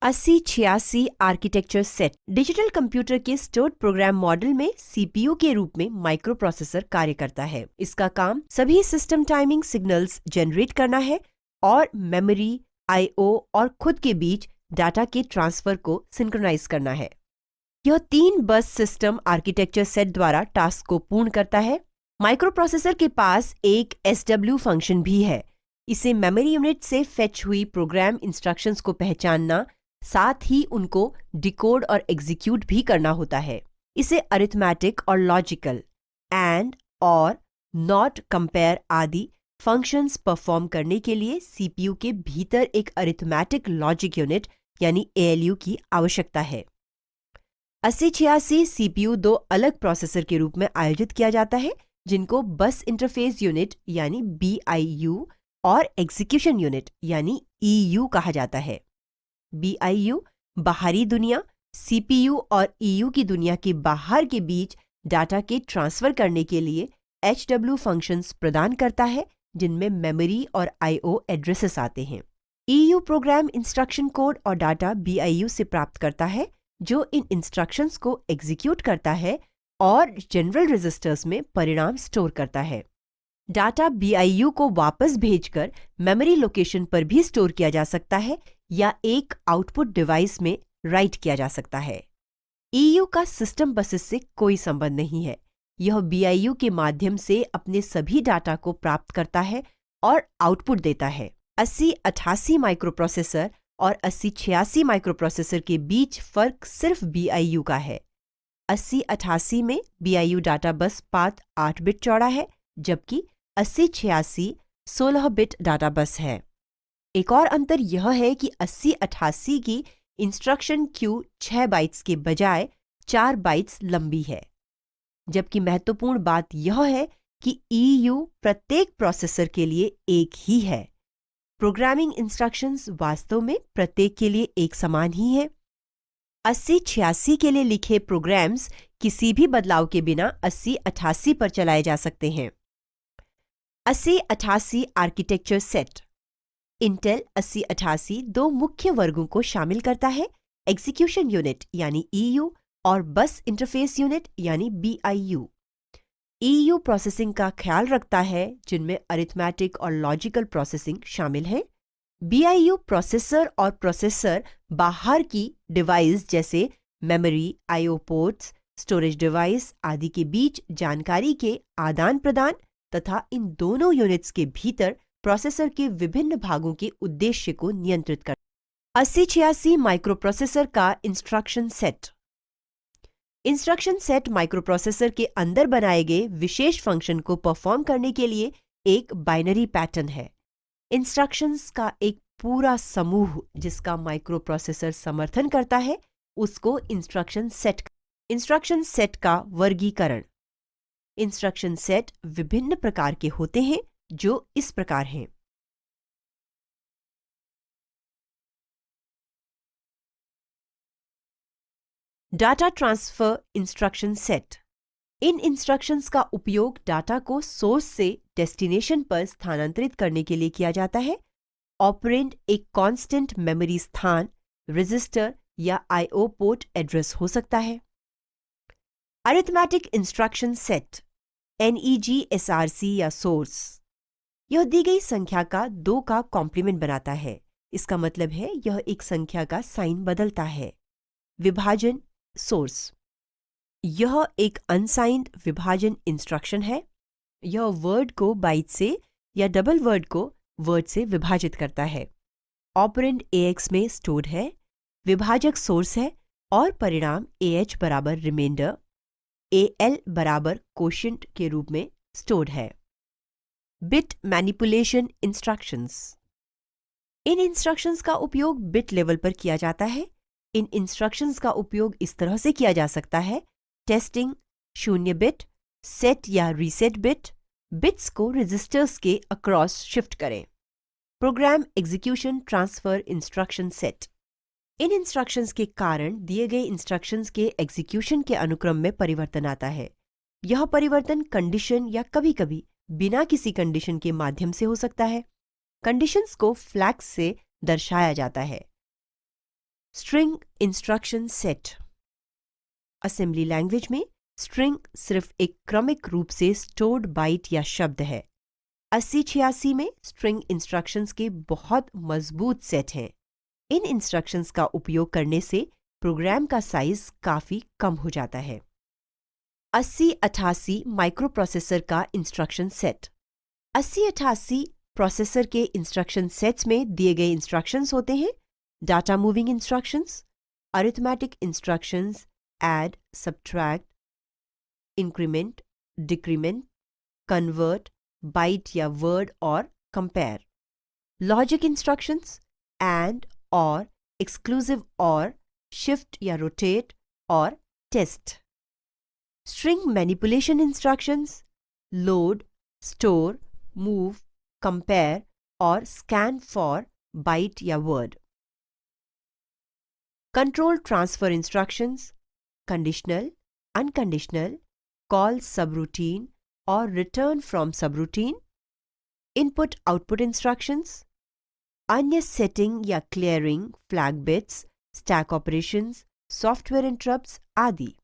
8086 architecture set digital computer के stored program model में CPU के रूप में माइक्रो प्रोसेसर कार्य करता है। इसका काम सभी सिस्टम टाइमिंग सिग्नल्स जनरेट करना है और मेमोरी, आईओ और खुद के बीच डाटा के ट्रांसफर को सिंक्रोनाइज करना है। यह 3 बस सिस्टम आर्किटेक्चर सेट द्वारा टास्क को पूर्ण करता है। माइक्रो प्रोसेसर के पास एक SW फंक्शन भी है। इसे मेमोरी यूनिट से फेच हुई प्रोग्राम इंस्ट्रक्शंस को पहचानना, साथ ही उनको डिकोड और एग्जीक्यूट भी करना होता है। इसे अरिथमेटिक और लॉजिकल, एंड और नॉट, कंपेयर आदि फंक्शंस परफॉर्म करने के लिए सीपीयू के भीतर एक अरिथमेटिक लॉजिक यूनिट यानी ALU की आवश्यकता है। 8086 सीपीयू 2 अलग प्रोसेसर के रूप में आयोजित किया जाता है, जिनको बस इंटरफेस यूनिट यानी BIU और एग्जीक्यूशन यूनिट यानी EU कहा जाता है। BIU बाहरी दुनिया, CPU और EU की दुनिया के बाहर के बीच डाटा के ट्रांसफर करने के लिए HW फंक्शंस प्रदान करता है, जिनमें मेमोरी और IO एड्रेसेस आते हैं। EU प्रोग्राम इंस्ट्रक्शन कोड और डाटा BIU से प्राप्त करता है, जो इन इंस्ट्रक्शंस को एग्जीक्यूट करता है और जनरल रजिस्टर्स में परिणाम स्टोर करता है। डाटा BIU को वापस भेजकर मेमोरी लोकेशन पर भी स्टोर किया जा सकता है या एक आउटपुट डिवाइस में राइट किया जा सकता है। EU का सिस्टम बसेस से कोई संबंध नहीं है। यह BIU के माध्यम से अपने सभी डाटा को प्राप्त करता है और आउटपुट देता है। 8088 माइक्रोप्रोसेसर और 8086 माइक्रोप्रोसेसर के बीच फर्क सिर्फ BIU का है। 8088 में BIU डाटा बस पाथ 8 बिट चौड़ा है, जबकि 8086 16 बिट डाटा बस है। एक और अंतर यह है कि 8088 की इंस्ट्रक्शन क्यू 6 बाइट्स के बजाय 4 बाइट्स लंबी है। जबकि महत्वपूर्ण बात यह है कि EU प्रत्येक प्रोसेसर के लिए एक ही है। प्रोग्रामिंग इंस्ट्रक्शंस वास्तव में प्रत्येक के लिए एक समान ही है। 8086 के लिए लिखे प्रोग्राम्स किसी भी बदलाव के बिना 8088 पर चलाए जा सकते हैं। 8088 आर्किटेक्चर सेट इंटेल 8088 2 मुख्य वर्गों को शामिल करता है, एग्जीक्यूशन यूनिट यानी EU और बस इंटरफेस यूनिट यानी BIU। EU प्रोसेसिंग का ख्याल रखता है, जिनमें अरिथमेटिक और लॉजिकल प्रोसेसिंग शामिल है। BIU प्रोसेसर और प्रोसेसर बाहर की डिवाइस जैसे memory, IO ports, storage device आदि के बीच जानकारी के आदान प्रदान तथा इन दोनों यूनिट्स के भीतर प्रोसेसर के विभिन्न भागों के उद्देश्य को नियंत्रित करता है। 8086 माइक्रोप्रोसेसर का instruction set. Instruction set microprocessor के अंदर बनाए गए विशेष फंक्शन को परफॉर्म करने के लिए एक बाइनरी पैटर्न है। इंस्ट्रक्शंस का एक पूरा समूह जिसका माइक्रोप्रोसेसर समर्थन करता है, उसको इंस्ट्रक्शन सेट का वर्गीकरण। इंस्ट्रक्शन सेट विभिन्न प्रकार के होते हैं, जो इस प्रकार हैं। Data transfer instruction set. इन इंस्ट्रक्शंस का उपयोग डाटा को सोर्स से डेस्टिनेशन पर स्थानांतरित करने के लिए किया जाता है। ऑपरेंड एक कांस्टेंट मेमोरी स्थान, रजिस्टर या IO पोर्ट एड्रेस हो सकता है। अरिथमेटिक इंस्ट्रक्शन सेट NEGSRC या सोर्स। यह दी गई संख्या का 2 का कॉम्प्लीमेंट बनाता है। इसका मतलब है यह एक संख्या का साइन बदलता है। विभाजन सोर्स। यह एक अनसाइंड विभाजन इंस्ट्रक्शन है। यह वर्ड को बाइट से या डबल वर्ड को वर्ड से विभाजित करता है। ऑपरेंड AX में स्टोर्ड है, विभाजक सोर्स है और परिणाम AH बराबर रिमाइंडर, AL बराबर कोशेंट के रूप में स्टोर्ड है। Bit manipulation instructions. इन इंस्ट्रक्शंस का उपयोग बिट लेवल पर किया जाता है। इन इंस्ट्रक्शंस का उपयोग इस तरह से किया जा सकता है: टेस्टिंग 0 बिट, सेट या रीसेट बिट, बिट्स को रजिस्टर्स के अक्रॉस शिफ्ट करें। Program execution transfer instruction set. इन इंस्ट्रक्शंस के कारण दिए गए इंस्ट्रक्शंस के एग्जीक्यूशन के अनुक्रम में परिवर्तन आता है। यह परिवर्तन कंडीशन या कभी-कभी बिना किसी कंडीशन के माध्यम से हो सकता है। कंडीशंस को फ्लैग्स से दर्शाया जाता है। String instruction set. Assembly language में स्ट्रिंग सिर्फ एक क्रमिक रूप से स्टोर्ड बाइट या शब्द है। 8086 में स्ट्रिंग इंस्ट्रक्शंस के बहुत मजबूत सेट हैं। इन इंस्ट्रक्शंस का उपयोग करने से प्रोग्राम का साइज काफी कम हो जाता है। 8088 माइक्रो प्रोसेसर का इंस्ट्रक्शन सेट। 8088 प्रोसेसर के इंस्ट्रक्शन सेट्स में दिए गए इंस्ट्रक्शंस होते हैं data moving instructions, arithmetic instructions, add, subtract, increment, decrement, convert, byte या वर्ड और compare, logic instructions, and or, exclusive or, shift या रोटेट और test, string manipulation instructions, load, store, move, compare और स्कैन फॉर बाइट या word, control transfer instructions, conditional, unconditional, call subroutine और return from subroutine, input output instructions, अन्य setting या clearing, flag bits, stack operations, software interrupts आदि।